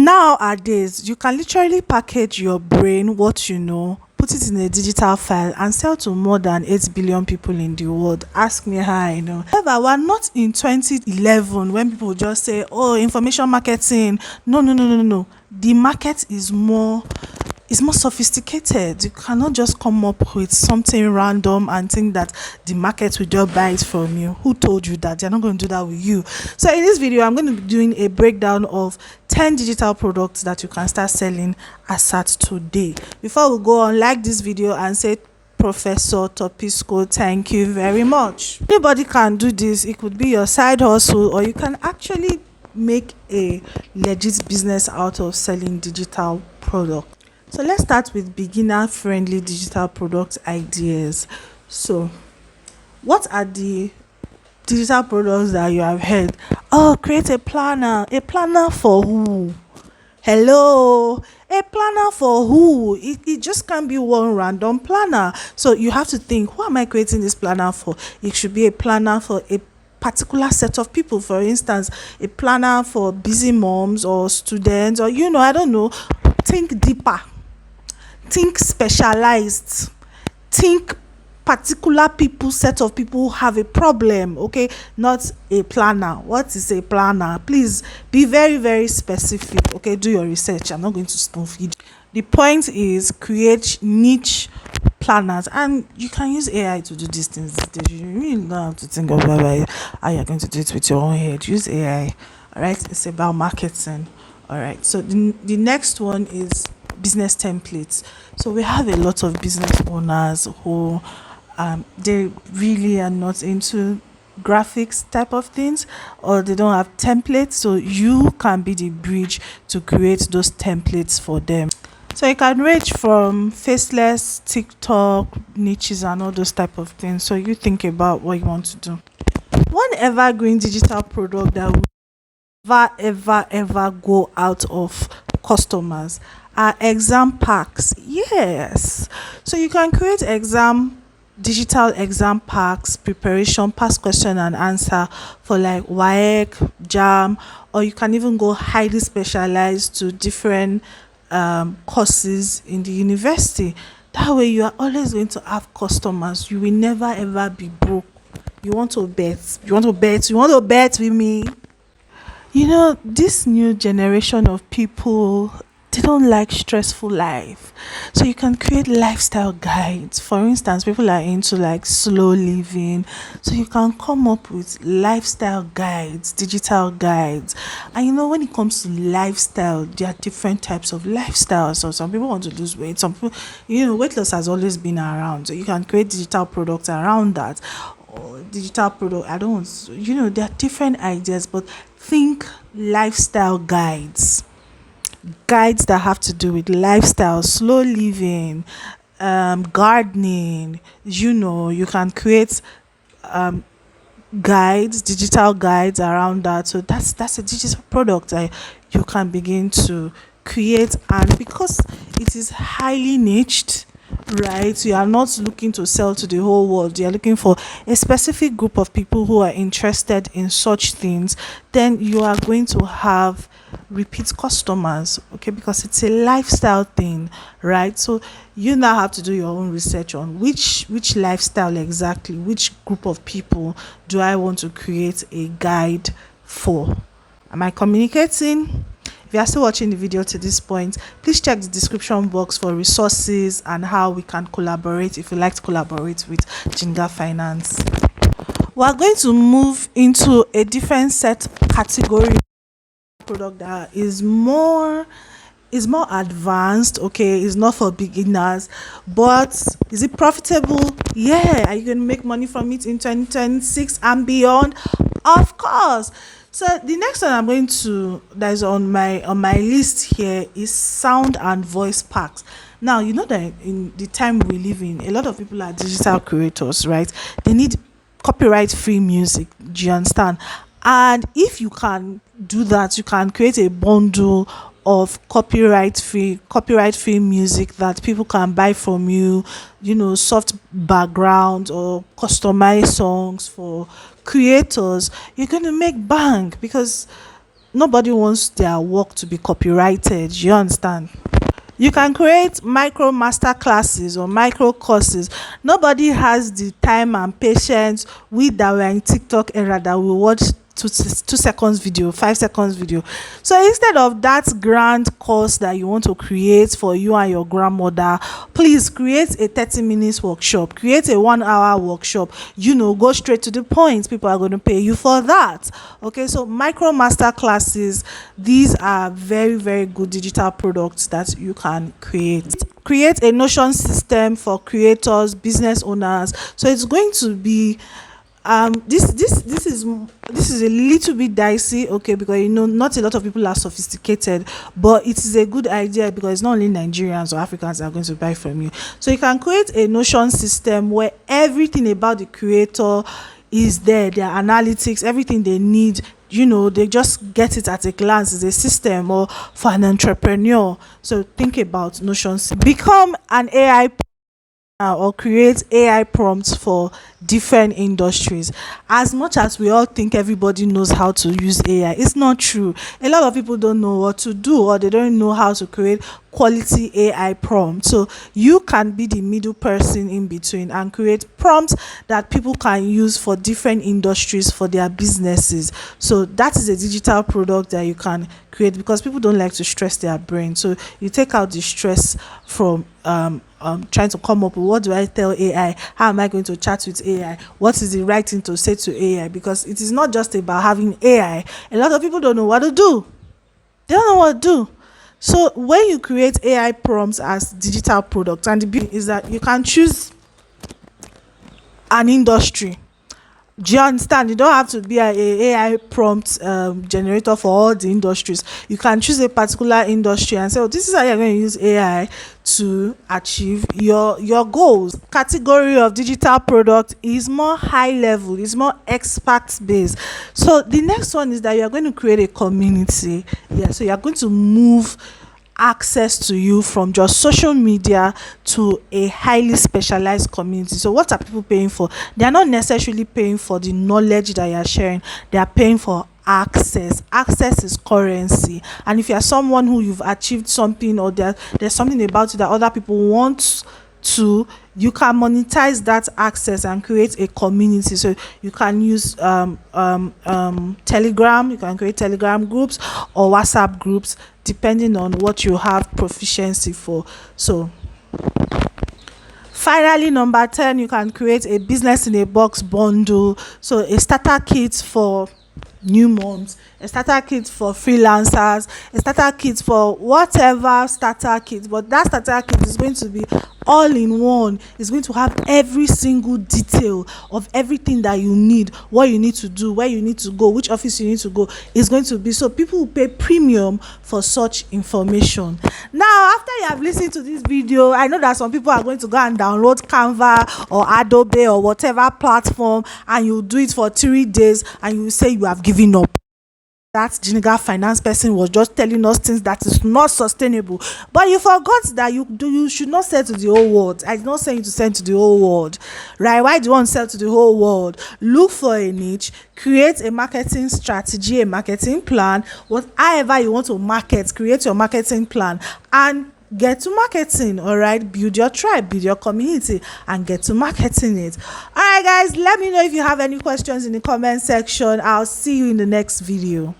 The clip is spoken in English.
Nowadays, you can literally package your brain, what you know, put it in a digital file, and sell to more than 8 billion people in the world. Ask me how I know. However, we're not in 2011 when people just say, oh, information marketing. No, no, no, no, no. The market is more sophisticated. You cannot just come up with something random and think that the market will just buy it from you. Who told you that? They're not going to do that with you. So in this video, I'm going to be doing a breakdown of 10 digital products that you can start selling as at today. Before we go on, like this video and say Professor Topisco, thank you very much. Anybody can do this. It could be your side hustle, or you can actually make a legit business out of selling digital products. So let's start with beginner friendly digital product ideas. So what are the digital products that you have heard? Oh, create a planner. A planner for who? Hello, a planner for who? It just can't be one random planner. So you have to think, who am I creating this planner for? It should be a planner for a particular set of people. For instance, a planner for busy moms or students, or I don't know. Think deeper, think specialized, think particular people, set of people who have a problem. Okay, not a planner. What is a planner? Please be very, very specific. Okay, do your research. I'm not going to spoon feed. The point is, create niche planners, and you can use AI to do these things. You really don't have to think of how you're going to do it with your own head. Use AI. All right, it's about marketing. All right, so the next one is business templates. So we have a lot of business owners who they really are not into graphics type of things, or they don't have templates, so you can be the bridge to create those templates for them. So you can range from faceless, TikTok niches and all those type of things. So you think about what you want to do. One evergreen digital product that will never go out of customers are exam packs. Yes, so you can create digital exam packs, preparation, past question and answer for like WAEC, JAM, or you can even go highly specialized to different courses in the university. That way you are always going to have customers. You will never ever be broke. You want to bet with me. This new generation of people, they don't like stressful life. So you can create lifestyle guides. For instance, people are into like slow living. So you can come up with lifestyle guides, digital guides. And when it comes to lifestyle, there are different types of lifestyles. So some people want to lose weight. Some people, weight loss has always been around. So you can create digital products around that. Or digital product, I don't want, there are different ideas, but think lifestyle guides that have to do with lifestyle, slow living, gardening. You can create guides, digital guides around that. So that's a digital product that you can begin to create. And because it is highly niched, right, you are not looking to sell to the whole world, you are looking for a specific group of people who are interested in such things, then you are going to have repeat customers. Okay, because it's a lifestyle thing, right? So you now have to do your own research on which lifestyle exactly, which group of people do I want to create a guide for. Am I communicating? If you are still watching the video to this point, please check the description box for resources and how we can collaborate if you like to collaborate with Jinga Finance. We are going to move into a different set category product that is more advanced. Okay, it's not for beginners, but is it profitable? Yeah. Are you going to make money from it in 2026 and beyond? Of course. So the next one that is on my list here is sound and voice packs. Now, that in the time we live in, a lot of people are digital creators, right? They need copyright free music. Do you understand? And if you can do that, you can create a bundle of copyright free music that people can buy from you, soft background or customized songs for creators. You're going to make bank, because nobody wants their work to be copyrighted. You understand? You can create micro master classes or micro courses. Nobody has the time and patience. We that were in TikTok era that we watch 2 seconds video, 5 seconds video. So instead of that grand course that you want to create for you and your grandmother, please create a 30 minutes workshop, create a 1 hour workshop. Go straight to the point. People are going to pay you for that. Okay, so micro master classes, these are very, very good digital products that you can create a Notion system for creators, business owners. So it's going to be this is a little bit dicey, okay, because not a lot of people are sophisticated, but it is a good idea because it's not only Nigerians or Africans that are going to buy from you. So you can create a Notion system where everything about the creator is there, their analytics, everything they need. They just get it at a glance. It's a system or for an entrepreneur. So think about Notion. Become an AI or create AI prompts for different industries. As much as we all think everybody knows how to use AI, it's not true. A lot of people don't know what to do, or they don't know how to create quality AI prompts. So you can be the middle person in between and create prompts that people can use for different industries for their businesses. So that is a digital product that you can create, because people don't like to stress their brain. So you take out the stress from trying to come up with, what do I tell AI? How am I going to chat with AI? What is the right thing to say to AI? Because it is not just about having AI. A lot of people don't know what to do. They don't know what to do. So when you create AI prompts as digital products, and the beauty is that you can choose an industry. Do you understand? You don't have to be an AI prompt generator for all the industries. You can choose a particular industry and say, oh, this is how you're going to use AI to achieve your goals. Category of digital product is more high level, is more expert based. So the next one is that you're going to create a community. Yeah, so you're going to move access to you from just social media to a highly specialized community. So what are people paying for? They are not necessarily paying for the knowledge that you are sharing. They are paying for access. Access is currency, and if you are someone who you've achieved something, or there's something about you that other people want to, you can monetize that access and create a community. So you can use Telegram. You can create Telegram groups or WhatsApp groups, depending on what you have proficiency for. So finally, number 10, you can create a business in a box bundle. So a starter kit for new months, a starter kit for freelancers, a starter kit for whatever starter kit, but that starter kit is going to be all in one. It's going to have every single detail of everything that you need, what you need to do, where you need to go, which office you need to go. It's going to be, so people will pay premium for such information. Now, after you have listened to this video, I know that some people are going to go and download Canva or Adobe or whatever platform, and you do it for 3 days and you say you have given up. That jeenager finance person was just telling us things that is not sustainable, but you forgot that you should not sell to the whole world. I did not say you to sell to the whole world, right? Why do you want to sell to the whole world? Look for a niche, create a marketing strategy, a marketing plan, whatever you want to market. Create your marketing plan and get to marketing. All right, build your tribe, build your community, and get to marketing it. All right, guys, let me know if you have any questions in the comment section. I'll see you in the next video.